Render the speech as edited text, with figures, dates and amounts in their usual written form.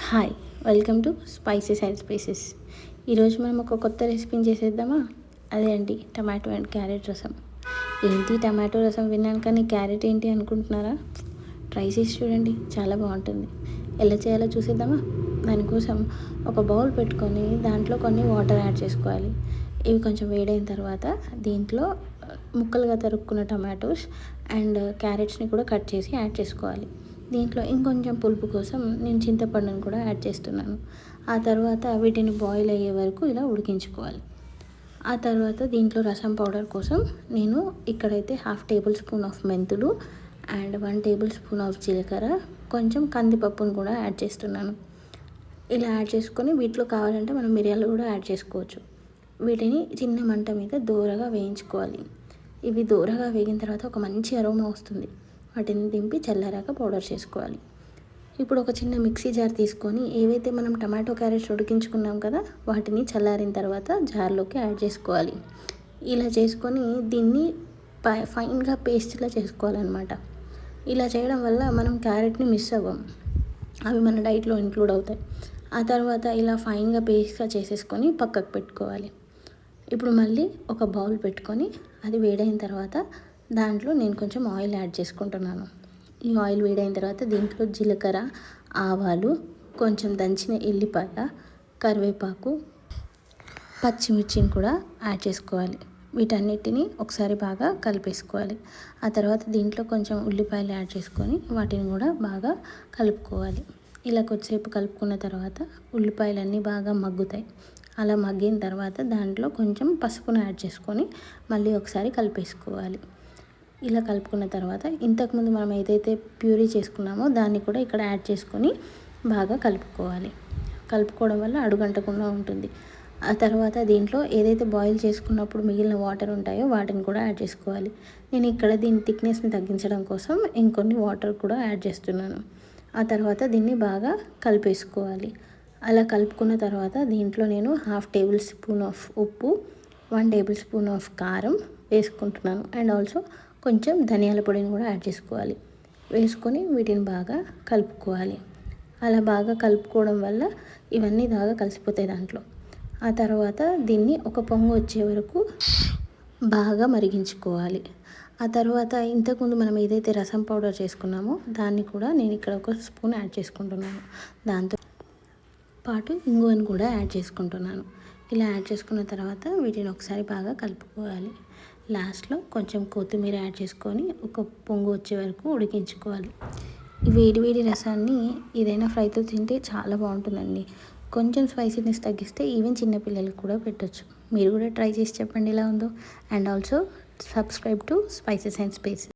Hi, welcome to spices and spices. ఈరోజు మనం ఒక కొత్త రెసిపీని చేసేద్దామా? అదే అండి, టమాటో అండ్ క్యారెట్ రసం. ఏంటి టమాటో రసం విన్నాను కానీ క్యారెట్ ఏంటి అనుకుంటున్నారా? ట్రై చేసి చూడండి, చాలా బాగుంటుంది. ఎలా చేయాలో చూసేద్దామా? దానికోసం ఒక బౌల్ పెట్టుకొని దాంట్లో కొన్ని వాటర్ యాడ్ చేసుకోవాలి. ఇవి కొంచెం వేడైన తర్వాత దీంట్లో ముక్కలుగా తరుక్కున్న టమాటోస్ అండ్ క్యారెట్స్ని కూడా కట్ చేసి యాడ్ చేసుకోవాలి. దీంట్లో ఇంకొంచెం పులుపు కోసం నేను చింతపండును కూడా యాడ్ చేస్తున్నాను. ఆ తర్వాత వీటిని బాయిల్ అయ్యే వరకు ఇలా ఉడికించుకోవాలి. ఆ తర్వాత దీంట్లో రసం పౌడర్ కోసం నేను ఇక్కడైతే 1/2 టేబుల్ స్పూన్ ఆఫ్ మెంతులు అండ్ 1 టేబుల్ స్పూన్ ఆఫ్ జీలకర్ర, కొంచెం కందిపప్పును కూడా యాడ్ చేస్తున్నాను. ఇలా యాడ్ చేసుకొని వీటిలో కావాలంటే మనం మిరియాలు కూడా యాడ్ చేసుకోవచ్చు. వీటిని చిన్న మంట మీద దోరగా వేయించుకోవాలి. ఇవి దోరగా వేగిన తర్వాత ఒక మంచి అరోమా వస్తుంది. వాటిని దింపి చల్లారాక పౌడర్ చేసుకోవాలి. ఇప్పుడు ఒక చిన్న మిక్సీ జార్ తీసుకొని ఏవైతే మనం టమాటో క్యారెట్స్ ఉడికించుకున్నాం కదా, వాటిని చల్లారిన తర్వాత జార్లోకి యాడ్ చేసుకోవాలి. ఇలా చేసుకొని దీన్ని ఫైన్గా పేస్ట్లా చేసుకోవాలన్నమాట. ఇలా చేయడం వల్ల మనం క్యారెట్ని మిస్ అవ్వం, అవి మన డైట్లో ఇంక్లూడ్ అవుతాయి. ఆ తర్వాత ఇలా ఫైన్గా పేస్ట్గా చేసేసుకొని పక్కకు పెట్టుకోవాలి. ఇప్పుడు మళ్ళీ ఒక బౌల్ పెట్టుకొని అది వేడైన తర్వాత దాంట్లో నేను కొంచెం ఆయిల్ యాడ్ చేసుకుంటున్నాను. ఈ ఆయిల్ వేడైన తర్వాత దీంట్లో జీలకర్ర, ఆవాలు, కొంచెం దంచిన ఎల్లిపాయ, కరివేపాకు, పచ్చిమిర్చిని కూడా యాడ్ చేసుకోవాలి. వీటన్నిటిని ఒకసారి బాగా కలిపేసుకోవాలి. ఆ తర్వాత దీంట్లో కొంచెం ఉల్లిపాయలు యాడ్ చేసుకొని వాటిని కూడా బాగా కలుపుకోవాలి. ఇలా కొద్దిసేపు కలుపుకున్న తర్వాత ఉల్లిపాయలన్నీ బాగా మగ్గుతాయి. అలా మగ్గిన తర్వాత దాంట్లో కొంచెం పసుపును యాడ్ చేసుకొని మళ్ళీ ఒకసారి కలిపేసుకోవాలి. ఇలా కలుపుకున్న తర్వాత ఇంతకుముందు మనం ఏదైతే ప్యూరీ చేసుకున్నామో దాన్ని కూడా ఇక్కడ యాడ్ చేసుకొని బాగా కలుపుకోవాలి. కలుపుకోవడం వల్ల అడుగంటకుండా ఉంటుంది. ఆ తర్వాత దీంట్లో ఏదైతే బాయిల్ చేసుకున్నప్పుడు మిగిలిన వాటర్ ఉంటాయో వాటిని కూడా యాడ్ చేసుకోవాలి. నేను ఇక్కడ దీని థిక్నెస్ని తగ్గించడం కోసం ఇంకొన్ని వాటర్ కూడా యాడ్ చేస్తున్నాను. ఆ తర్వాత దీన్ని బాగా కలిపేసుకోవాలి. అలా కలుపుకున్న తర్వాత దీంట్లో నేను 1/2 టేబుల్ స్పూన్ ఆఫ్ ఉప్పు, 1 టేబుల్ స్పూన్ ఆఫ్ కారం వేసుకుంటున్నాను. అండ్ ఆల్సో కొంచెం ధనియాల పొడిని కూడా యాడ్ చేసుకోవాలి. వేసుకొని వీటిని బాగా కలుపుకోవాలి. అలా బాగా కలుపుకోవడం వల్ల ఇవన్నీ బాగా కలిసిపోతాయి దాంట్లో. ఆ తర్వాత దీన్ని ఒక పొంగు వచ్చే వరకు బాగా మరిగించుకోవాలి. ఆ తర్వాత ఇంతకుముందు మనం ఏదైతే రసం పౌడర్ చేసుకున్నామో దాన్ని కూడా నేను ఇక్కడ ఒక స్పూన్ యాడ్ చేసుకుంటున్నాను. దాంతో పాటు ఇంగువను కూడా యాడ్ చేసుకుంటున్నాను. ఇలా యాడ్ చేసుకున్న తర్వాత వీటిని ఒకసారి బాగా కలుపుకోవాలి. లాస్ట్లో కొంచెం కొత్తిమీర యాడ్ చేసుకొని ఒక పొంగు వచ్చే వరకు ఉడికించుకోవాలి. ఈ వేడి వేడి రసాన్ని ఏదైనా ఫ్రైతో తింటే చాలా బాగుంటుందండి. కొంచెం స్పైసీనెస్ తగ్గిస్తే ఈవెన్ చిన్నపిల్లలకు కూడా పెట్టొచ్చు. మీరు కూడా ట్రై చేసి చెప్పండి ఎలా ఉందో. And also subscribe to spices and spices.